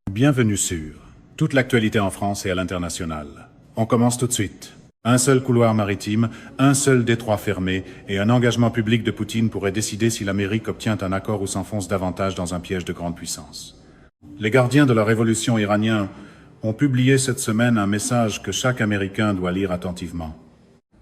Bienvenue sur toute l'actualité en France et à l'international. On commence tout de suite. Un seul couloir maritime, un seul détroit fermé et un engagement public de Poutine pourrait décider si l'Amérique obtient un accord ou s'enfonce davantage dans un piège de grande puissance. Les gardiens de la révolution iranienne ont publié cette semaine un message que chaque Américain doit lire attentivement.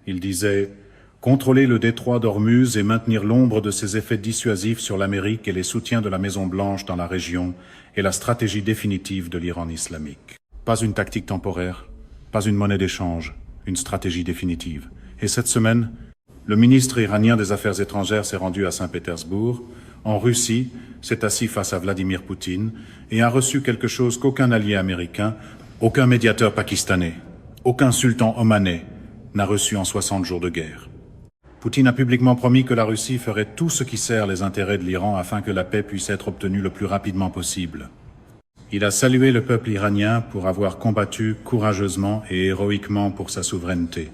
Il disait « Contrôler le détroit d'Ormuz et maintenir l'ombre de ses effets dissuasifs sur l'Amérique et les soutiens de la Maison-Blanche dans la région est la stratégie définitive de l'Iran islamique. Pas une tactique temporaire, pas une monnaie d'échange, une stratégie définitive. Et cette semaine, le ministre iranien des Affaires étrangères s'est rendu à Saint-Pétersbourg, en Russie, s'est assis face à Vladimir Poutine et a reçu quelque chose qu'aucun allié américain, aucun médiateur pakistanais, aucun sultan omanais n'a reçu en 60 jours de guerre. Poutine a publiquement promis que la Russie ferait tout ce qui sert les intérêts de l'Iran afin que la paix puisse être obtenue le plus rapidement possible. Il a salué le peuple iranien pour avoir combattu courageusement et héroïquement pour sa souveraineté.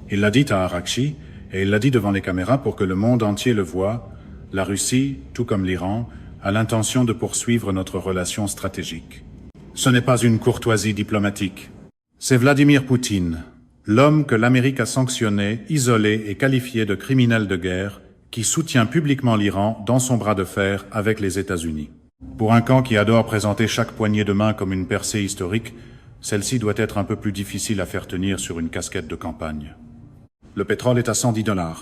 Il l'a dit à Arakchi et il l'a dit devant les caméras pour que le monde entier le voie. La Russie, tout comme l'Iran, a l'intention de poursuivre notre relation stratégique. Ce n'est pas une courtoisie diplomatique. C'est Vladimir Poutine, l'homme que l'Amérique a sanctionné, isolé et qualifié de criminel de guerre, qui soutient publiquement l'Iran dans son bras de fer avec les États-Unis. Pour un camp qui adore présenter chaque poignée de main comme une percée historique, celle-ci doit être un peu plus difficile à faire tenir sur une casquette de campagne. Le pétrole est à $110.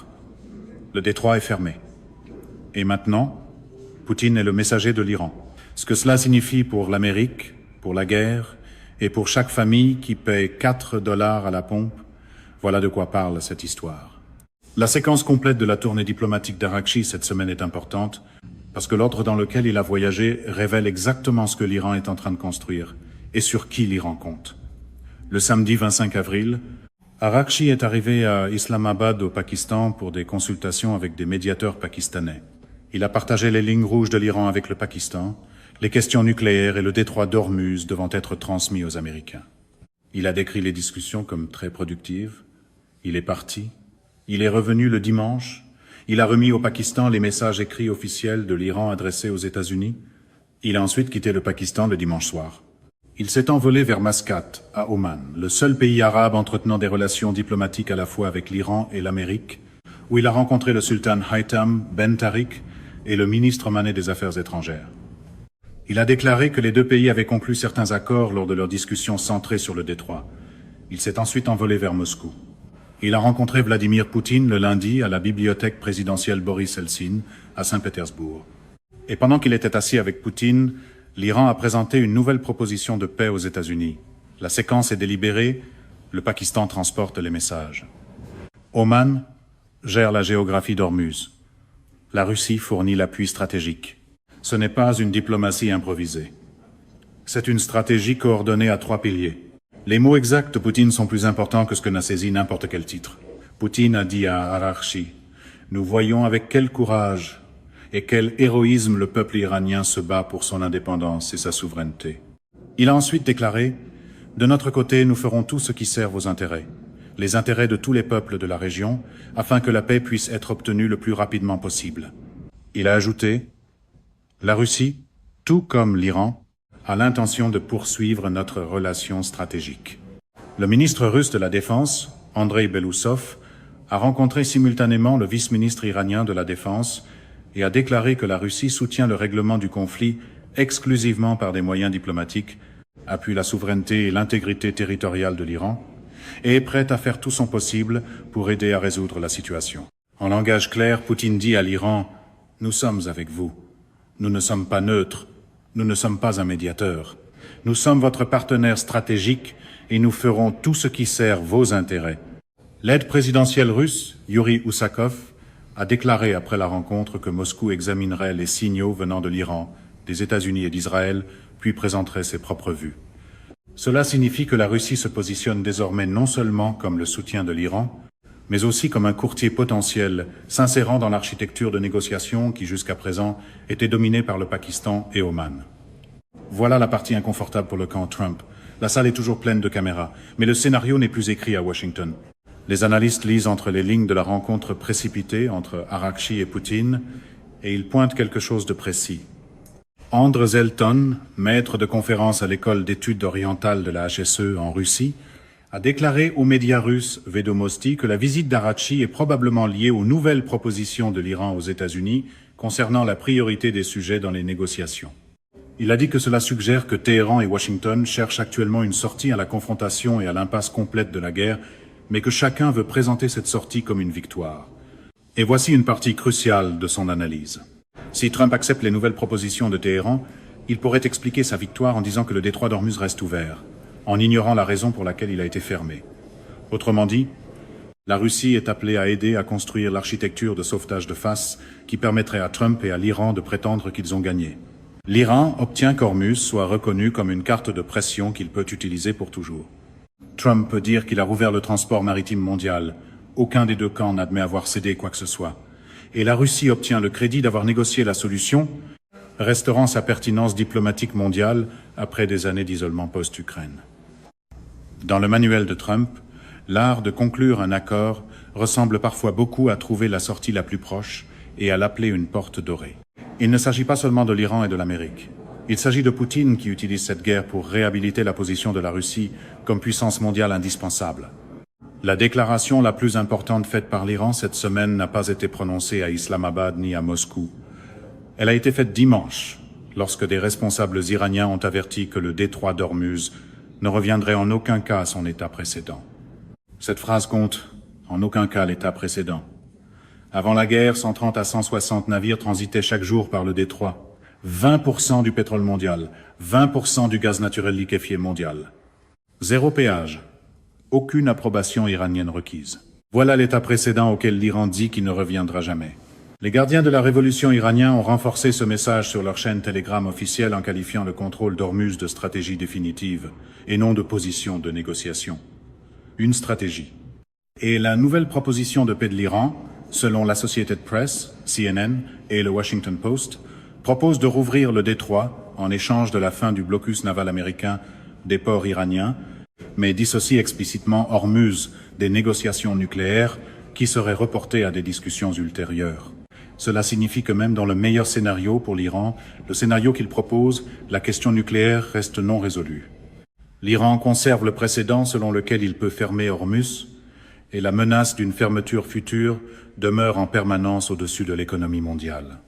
Le détroit est fermé. Et maintenant, Poutine est le messager de l'Iran. Ce que cela signifie pour l'Amérique, pour la guerre, et pour chaque famille qui paie $4 à la pompe, voilà de quoi parle cette histoire. La séquence complète de la tournée diplomatique d'Arakchi cette semaine est importante, parce que l'ordre dans lequel il a voyagé révèle exactement ce que l'Iran est en train de construire, et sur qui l'Iran compte. Le samedi 25 avril, Arakchi est arrivé à Islamabad au Pakistan pour des consultations avec des médiateurs pakistanais. Il a partagé les lignes rouges de l'Iran avec le Pakistan, les questions nucléaires et le détroit d'Ormuz devant être transmis aux Américains. Il a décrit les discussions comme très productives. Il est parti. Il est revenu le dimanche. Il a remis au Pakistan les messages écrits officiels de l'Iran adressés aux États-Unis. Il a ensuite quitté le Pakistan le dimanche soir. Il s'est envolé vers Mascate, à Oman, le seul pays arabe entretenant des relations diplomatiques à la fois avec l'Iran et l'Amérique, où il a rencontré le sultan Haytham Ben Tariq et le ministre omanais des Affaires étrangères. Il a déclaré que les deux pays avaient conclu certains accords lors de leurs discussions centrées sur le détroit. Il s'est ensuite envolé vers Moscou. Il a rencontré Vladimir Poutine le lundi à la bibliothèque présidentielle Boris Eltsine à Saint-Pétersbourg. Et pendant qu'il était assis avec Poutine, l'Iran a présenté une nouvelle proposition de paix aux États-Unis. La séquence est délibérée, le Pakistan transporte les messages. Oman gère la géographie d'Ormuz. La Russie fournit l'appui stratégique. Ce n'est pas une diplomatie improvisée. C'est une stratégie coordonnée à 3 piliers. Les mots exacts de Poutine sont plus importants que ce que n'a saisi n'importe quel titre. Poutine a dit à Arakchi « Nous voyons avec quel courage et quel héroïsme le peuple iranien se bat pour son indépendance et sa souveraineté. » Il a ensuite déclaré « De notre côté, nous ferons tout ce qui sert vos intérêts, les intérêts de tous les peuples de la région, afin que la paix puisse être obtenue le plus rapidement possible. » Il a ajouté « La Russie, tout comme l'Iran, a l'intention de poursuivre notre relation stratégique. » Le ministre russe de la Défense, Andrei Belousov, a rencontré simultanément le vice-ministre iranien de la Défense et a déclaré que la Russie soutient le règlement du conflit exclusivement par des moyens diplomatiques, appuie la souveraineté et l'intégrité territoriale de l'Iran et est prête à faire tout son possible pour aider à résoudre la situation. En langage clair, Poutine dit à l'Iran « Nous sommes avec vous. Nous ne sommes pas neutres. Nous ne sommes pas un médiateur. Nous sommes votre partenaire stratégique et nous ferons tout ce qui sert vos intérêts. » L'aide présidentielle russe, Yuri Usakov, a déclaré après la rencontre que Moscou examinerait les signaux venant de l'Iran, des États-Unis et d'Israël, puis présenterait ses propres vues. Cela signifie que la Russie se positionne désormais non seulement comme le soutien de l'Iran, mais aussi comme un courtier potentiel s'insérant dans l'architecture de négociation qui, jusqu'à présent, était dominée par le Pakistan et Oman. Voilà la partie inconfortable pour le camp Trump. La salle est toujours pleine de caméras, mais le scénario n'est plus écrit à Washington. Les analystes lisent entre les lignes de la rencontre précipitée entre Arakchi et Poutine, et ils pointent quelque chose de précis. André Zelton, maître de conférence à l'école d'études orientales de la HSE en Russie, a déclaré aux médias russes Vedomosti que la visite d'Araghchi est probablement liée aux nouvelles propositions de l'Iran aux États-Unis concernant la priorité des sujets dans les négociations. Il a dit que cela suggère que Téhéran et Washington cherchent actuellement une sortie à la confrontation et à l'impasse complète de la guerre, mais que chacun veut présenter cette sortie comme une victoire. Et voici une partie cruciale de son analyse. Si Trump accepte les nouvelles propositions de Téhéran, il pourrait expliquer sa victoire en disant que le détroit d'Ormuz reste ouvert, en ignorant la raison pour laquelle il a été fermé. Autrement dit, la Russie est appelée à aider à construire l'architecture de sauvetage de face qui permettrait à Trump et à l'Iran de prétendre qu'ils ont gagné. L'Iran obtient qu'Ormuz soit reconnu comme une carte de pression qu'il peut utiliser pour toujours. Trump peut dire qu'il a rouvert le transport maritime mondial. Aucun des deux camps n'admet avoir cédé quoi que ce soit. Et la Russie obtient le crédit d'avoir négocié la solution, restaurant sa pertinence diplomatique mondiale après des années d'isolement post-Ukraine. Dans le manuel de Trump, l'art de conclure un accord ressemble parfois beaucoup à trouver la sortie la plus proche et à l'appeler une porte dorée. Il ne s'agit pas seulement de l'Iran et de l'Amérique. Il s'agit de Poutine qui utilise cette guerre pour réhabiliter la position de la Russie comme puissance mondiale indispensable. La déclaration la plus importante faite par l'Iran cette semaine n'a pas été prononcée à Islamabad ni à Moscou. Elle a été faite dimanche, lorsque des responsables iraniens ont averti que le détroit d'Ormuz ne reviendrait en aucun cas à son état précédent. Cette phrase compte en aucun cas l'état précédent. Avant la guerre, 130 à 160 navires transitaient chaque jour par le détroit. 20% du pétrole mondial, 20% du gaz naturel liquéfié mondial. Zéro péage. Aucune approbation iranienne requise. Voilà l'état précédent auquel l'Iran dit qu'il ne reviendra jamais. Les gardiens de la révolution iranienne ont renforcé ce message sur leur chaîne Telegram officielle en qualifiant le contrôle d'Ormuz de stratégie définitive et non de position de négociation. Une stratégie. Et la nouvelle proposition de paix de l'Iran, selon l'Associated Press, CNN et le Washington Post, propose de rouvrir le détroit en échange de la fin du blocus naval américain des ports iraniens, mais dissocie explicitement Ormuz des négociations nucléaires qui seraient reportées à des discussions ultérieures. Cela signifie que même dans le meilleur scénario pour l'Iran, le scénario qu'il propose, la question nucléaire reste non résolue. L'Iran conserve le précédent selon lequel il peut fermer Ormuz, et la menace d'une fermeture future demeure en permanence au-dessus de l'économie mondiale.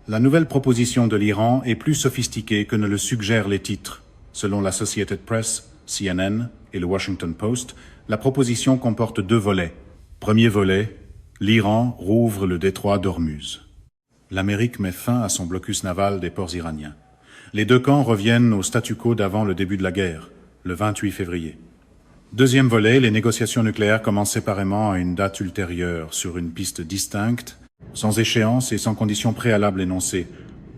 La nouvelle proposition de l'Iran est plus sophistiquée que ne le suggèrent les titres. Selon l'Associated Press, CNN et le Washington Post, la proposition comporte 2 volets. Premier volet, l'Iran rouvre le détroit d'Ormuz. L'Amérique met fin à son blocus naval des ports iraniens. Les deux camps reviennent au statu quo d'avant le début de la guerre, le 28 février. Deuxième volet, les négociations nucléaires commencent séparément à une date ultérieure, sur une piste distincte, sans échéance et sans conditions préalables énoncées.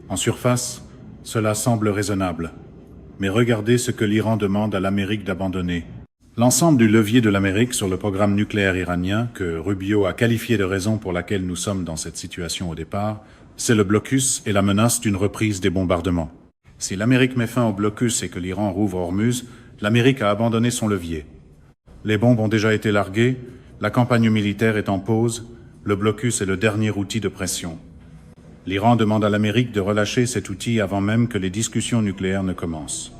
En surface, cela semble raisonnable. Mais regardez ce que l'Iran demande à l'Amérique d'abandonner. L'ensemble du levier de l'Amérique sur le programme nucléaire iranien, que Rubio a qualifié de raison pour laquelle nous sommes dans cette situation au départ, c'est le blocus et la menace d'une reprise des bombardements. Si l'Amérique met fin au blocus et que l'Iran rouvre Ormuz, l'Amérique a abandonné son levier. Les bombes ont déjà été larguées, la campagne militaire est en pause, le blocus est le dernier outil de pression. L'Iran demande à l'Amérique de relâcher cet outil avant même que les discussions nucléaires ne commencent.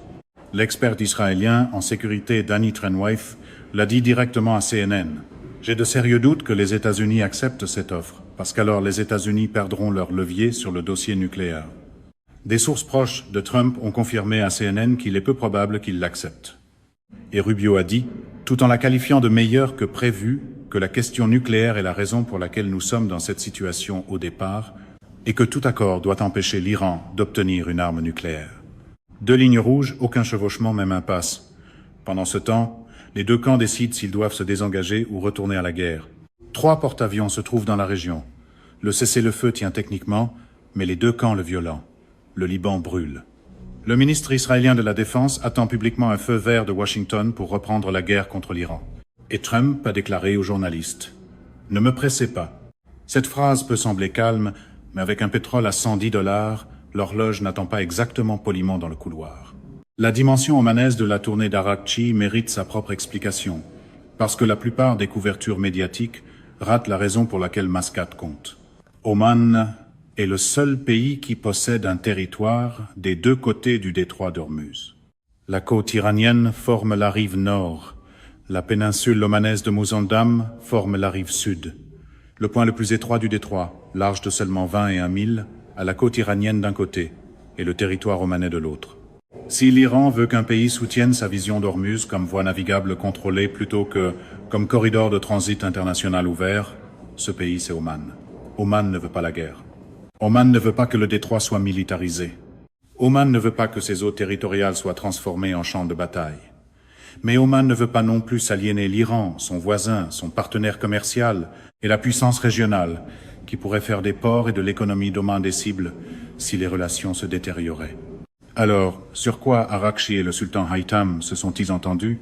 L'expert israélien en sécurité Danny Trenwife l'a dit directement à CNN. « J'ai de sérieux doutes que les États-Unis acceptent cette offre, parce qu'alors les États-Unis perdront leur levier sur le dossier nucléaire. » Des sources proches de Trump ont confirmé à CNN qu'il est peu probable qu'il l'accepte. Et Rubio a dit, tout en la qualifiant de meilleure que prévue, que la question nucléaire est la raison pour laquelle nous sommes dans cette situation au départ, et que tout accord doit empêcher l'Iran d'obtenir une arme nucléaire. 2 lignes rouges, aucun chevauchement, même impasse. Pendant ce temps, les deux camps décident s'ils doivent se désengager ou retourner à la guerre. 3 porte-avions se trouvent dans la région. Le cessez-le-feu tient techniquement, mais les deux camps le violentent. Le Liban brûle. Le ministre israélien de la Défense attend publiquement un feu vert de Washington pour reprendre la guerre contre l'Iran. Et Trump a déclaré aux journalistes « Ne me pressez pas. » Cette phrase peut sembler calme, mais avec un pétrole à $110, l'horloge n'attend pas exactement poliment dans le couloir. La dimension omanaise de la tournée d'Araghchi mérite sa propre explication, parce que la plupart des couvertures médiatiques ratent la raison pour laquelle Mascate compte. Oman est le seul pays qui possède un territoire des deux côtés du détroit d'Ormuz. La côte iranienne forme la rive nord. La péninsule omanaise de Mouzandam forme la rive sud. Le point le plus étroit du détroit, large de seulement 21 milles, a la côte iranienne d'un côté et le territoire omanais de l'autre. Si l'Iran veut qu'un pays soutienne sa vision d'Ormuz comme voie navigable contrôlée plutôt que comme corridor de transit international ouvert, ce pays c'est Oman. Oman ne veut pas la guerre. Oman ne veut pas que le détroit soit militarisé. Oman ne veut pas que ses eaux territoriales soient transformées en champs de bataille. Mais Oman ne veut pas non plus s'aliéner l'Iran, son voisin, son partenaire commercial et la puissance régionale qui pourrait faire des ports et de l'économie d'Oman des cibles si les relations se détérioraient. Alors, sur quoi Arakchi et le sultan Haytham se sont-ils entendus?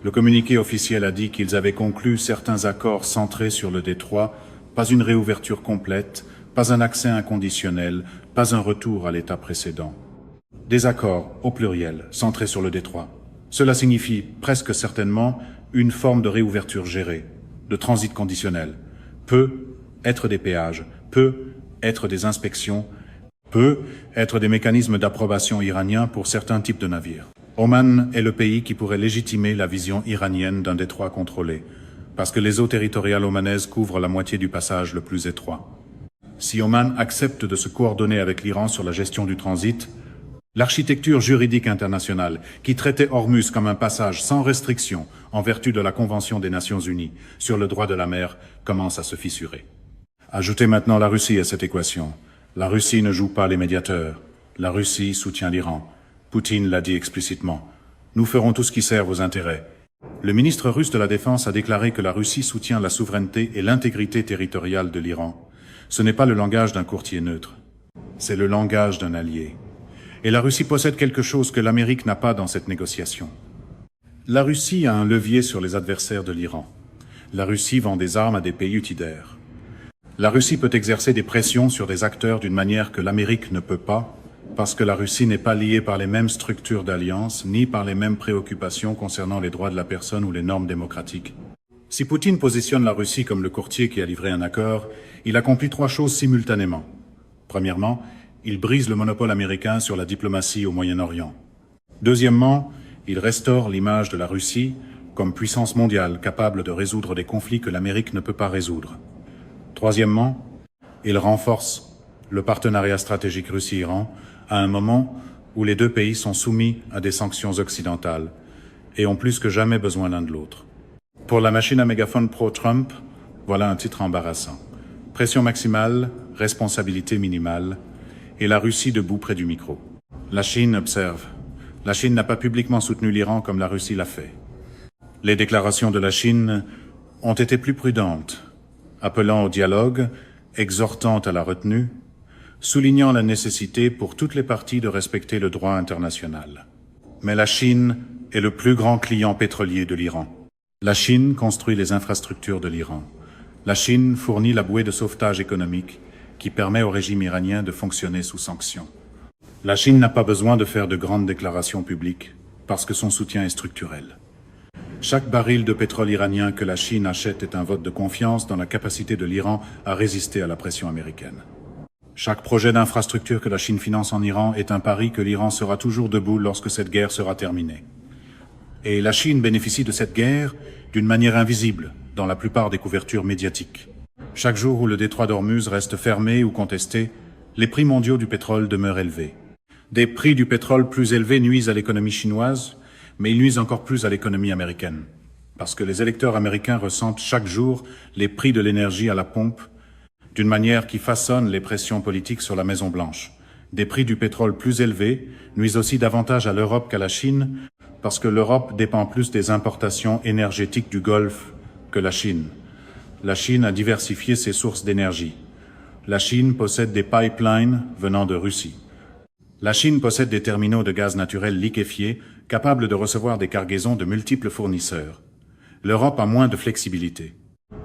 Le communiqué officiel a dit qu'ils avaient conclu certains accords centrés sur le détroit, pas une réouverture complète, pas un accès inconditionnel, pas un retour à l'état précédent. Des accords, au pluriel, centrés sur le détroit. Cela signifie presque certainement une forme de réouverture gérée, de transit conditionnel. Peut être des péages, peut être des inspections, peut être des mécanismes d'approbation iraniens pour certains types de navires. Oman est le pays qui pourrait légitimer la vision iranienne d'un détroit contrôlé, parce que les eaux territoriales omanaises couvrent la moitié du passage le plus étroit. Si Oman accepte de se coordonner avec l'Iran sur la gestion du transit, l'architecture juridique internationale, qui traitait Ormuz comme un passage sans restriction en vertu de la Convention des Nations Unies sur le droit de la mer, commence à se fissurer. Ajoutez maintenant la Russie à cette équation. La Russie ne joue pas les médiateurs. La Russie soutient l'Iran. Poutine l'a dit explicitement. Nous ferons tout ce qui sert vos intérêts. Le ministre russe de la Défense a déclaré que la Russie soutient la souveraineté et l'intégrité territoriale de l'Iran. Ce n'est pas le langage d'un courtier neutre. C'est le langage d'un allié. Et la Russie possède quelque chose que l'Amérique n'a pas dans cette négociation. La Russie a un levier sur les adversaires de l'Iran. La Russie vend des armes à des pays utidaires. La Russie peut exercer des pressions sur des acteurs d'une manière que l'Amérique ne peut pas, parce que la Russie n'est pas liée par les mêmes structures d'alliance, ni par les mêmes préoccupations concernant les droits de la personne ou les normes démocratiques. Si Poutine positionne la Russie comme le courtier qui a livré un accord, il accomplit trois choses simultanément. Premièrement, il brise le monopole américain sur la diplomatie au Moyen-Orient. Deuxièmement, il restaure l'image de la Russie comme puissance mondiale capable de résoudre des conflits que l'Amérique ne peut pas résoudre. Troisièmement, il renforce le partenariat stratégique Russie-Iran à un moment où les deux pays sont soumis à des sanctions occidentales et ont plus que jamais besoin l'un de l'autre. Pour la machine à mégaphone pro-Trump, voilà un titre embarrassant. Pression maximale, responsabilité minimale, et la Russie debout près du micro. La Chine observe. La Chine n'a pas publiquement soutenu l'Iran comme la Russie l'a fait. Les déclarations de la Chine ont été plus prudentes, appelant au dialogue, exhortant à la retenue, soulignant la nécessité pour toutes les parties de respecter le droit international. Mais la Chine est le plus grand client pétrolier de l'Iran. La Chine construit les infrastructures de l'Iran. La Chine fournit la bouée de sauvetage économique qui permet au régime iranien de fonctionner sous sanctions. La Chine n'a pas besoin de faire de grandes déclarations publiques parce que son soutien est structurel. Chaque baril de pétrole iranien que la Chine achète est un vote de confiance dans la capacité de l'Iran à résister à la pression américaine. Chaque projet d'infrastructure que la Chine finance en Iran est un pari que l'Iran sera toujours debout lorsque cette guerre sera terminée. Et la Chine bénéficie de cette guerre d'une manière invisible dans la plupart des couvertures médiatiques. Chaque jour où le détroit d'Ormuz reste fermé ou contesté, les prix mondiaux du pétrole demeurent élevés. Des prix du pétrole plus élevés nuisent à l'économie chinoise, mais ils nuisent encore plus à l'économie américaine. Parce que les électeurs américains ressentent chaque jour les prix de l'énergie à la pompe d'une manière qui façonne les pressions politiques sur la Maison-Blanche. Des prix du pétrole plus élevés nuisent aussi davantage à l'Europe qu'à la Chine, parce que l'Europe dépend plus des importations énergétiques du Golfe que la Chine. La Chine a diversifié ses sources d'énergie. La Chine possède des pipelines venant de Russie. La Chine possède des terminaux de gaz naturel liquéfié capables de recevoir des cargaisons de multiples fournisseurs. L'Europe a moins de flexibilité.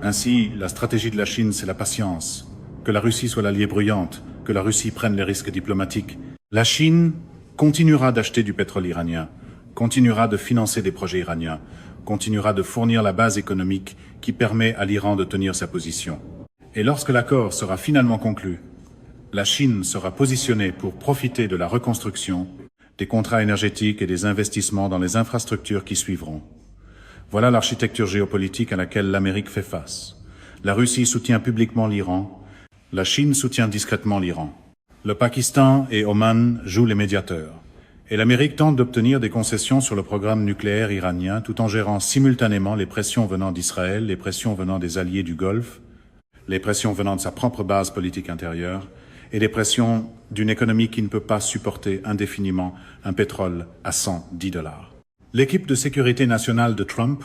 Ainsi, la stratégie de la Chine, c'est la patience. Que la Russie soit l'alliée bruyante, que la Russie prenne les risques diplomatiques. La Chine continuera d'acheter du pétrole iranien, continuera de financer des projets iraniens, continuera de fournir la base économique qui permet à l'Iran de tenir sa position. Et lorsque l'accord sera finalement conclu, La Chine sera positionnée pour profiter de la reconstruction, des contrats énergétiques et des investissements dans les infrastructures qui suivront. Voilà l'architecture géopolitique à laquelle l'Amérique fait face. La Russie soutient publiquement l'Iran, la Chine soutient discrètement l'Iran. Le Pakistan et Oman jouent les médiateurs. Et l'Amérique tente d'obtenir des concessions sur le programme nucléaire iranien tout en gérant simultanément les pressions venant d'Israël, les pressions venant des alliés du Golfe, les pressions venant de sa propre base politique intérieure et les pressions d'une économie qui ne peut pas supporter indéfiniment un pétrole à $110. L'équipe de sécurité nationale de Trump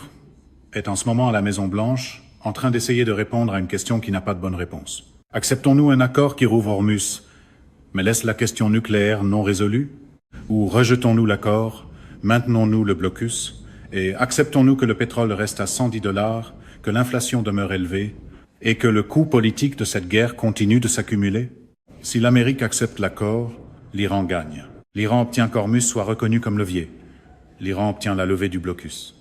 est en ce moment à la Maison-Blanche en train d'essayer de répondre à une question qui n'a pas de bonne réponse. Acceptons-nous un accord qui rouvre Hormuz, mais laisse la question nucléaire non résolue? Ou rejetons-nous l'accord, maintenons-nous le blocus, et acceptons-nous que le pétrole reste à $110, que l'inflation demeure élevée, et que le coût politique de cette guerre continue de s'accumuler? Si l'Amérique accepte l'accord, l'Iran gagne. L'Iran obtient qu'Hormuz soit reconnu comme levier. L'Iran obtient la levée du blocus.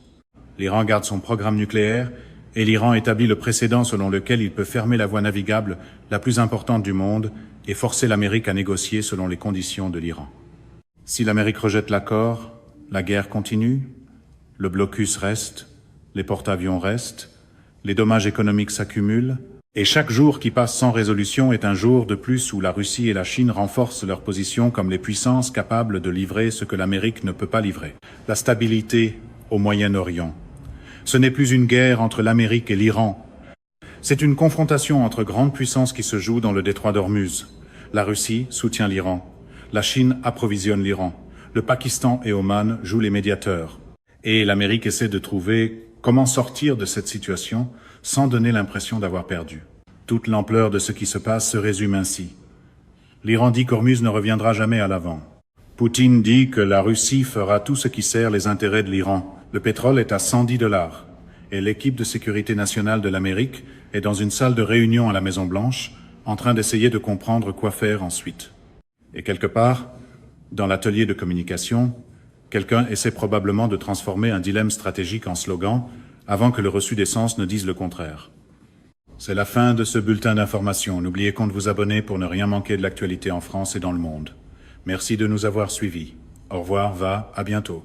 L'Iran garde son programme nucléaire, et l'Iran établit le précédent selon lequel il peut fermer la voie navigable la plus importante du monde et forcer l'Amérique à négocier selon les conditions de l'Iran. Si l'Amérique rejette l'accord, la guerre continue, le blocus reste, les porte-avions restent, les dommages économiques s'accumulent, et chaque jour qui passe sans résolution est un jour de plus où la Russie et la Chine renforcent leur position comme les puissances capables de livrer ce que l'Amérique ne peut pas livrer. La stabilité au Moyen-Orient. Ce n'est plus une guerre entre l'Amérique et l'Iran. C'est une confrontation entre grandes puissances qui se joue dans le détroit d'Ormuz. La Russie soutient l'Iran. La Chine approvisionne l'Iran. Le Pakistan et Oman jouent les médiateurs. Et l'Amérique essaie de trouver comment sortir de cette situation sans donner l'impression d'avoir perdu. Toute l'ampleur de ce qui se passe se résume ainsi. L'Iran dit qu'Hormuz ne reviendra jamais à l'avant. Poutine dit que la Russie fera tout ce qui sert les intérêts de l'Iran. Le pétrole est à $110. Et l'équipe de sécurité nationale de l'Amérique est dans une salle de réunion à la Maison-Blanche en train d'essayer de comprendre quoi faire ensuite. Et quelque part, dans l'atelier de communication, quelqu'un essaie probablement de transformer un dilemme stratégique en slogan avant que le reçu des sens ne dise le contraire. C'est la fin de ce bulletin d'information. N'oubliez pas de vous abonner pour ne rien manquer de l'actualité en France et dans le monde. Merci de nous avoir suivis. Au revoir, à bientôt.